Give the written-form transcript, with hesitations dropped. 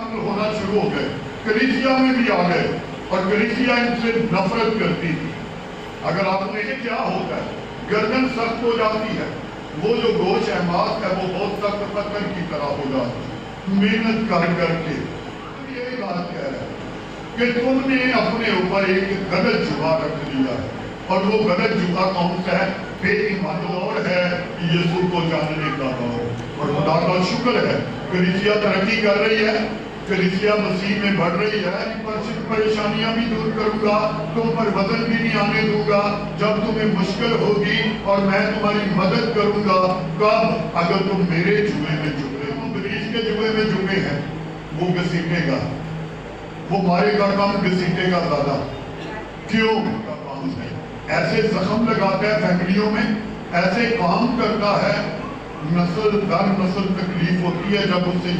दाखिल होना शुरू हो गए, कलीसिया में भी आ गए और कलीसिया इनसे नफरत करती थी। अगर आपने ये क्या होता है, गर्दन सख्त हो जाती है, वो जो गोश है, मांस है, वो बहुत सख्त पत्थर की तरह हो जाती है मेहनत कर करके। यही बात कह रहा है कि तुमने अपने ऊपर एक गलत जुआ रख लिया है, और वो गलत जुआ कौन सा है? बेईमान दौर है यीशु को जानने का दौर। और खुदा का शुक्र है कलीसिया तरक्की कर रही है, कलीसिया मसीह में बढ़ रही है। परेशानियां भी दूर करूंगा, तुम पर वजन भी नहीं आने दूंगा जब तुम्हें मुश्किल होगी, और मैं तुम्हारी मदद करूंगा। कब? अगर तुम मेरे जुए में जुड़े हो। मरीज के जुए में जुड़े हैं, वो घसीटेगा, वो मारेगा कम, घसीटेगा ज्यादा। क्यों? ऐसे जख्म लगाता है फैमिलियों में, ऐसे काम करता है, नस्ल दर नस्ल तकलीफ होती है जब उससे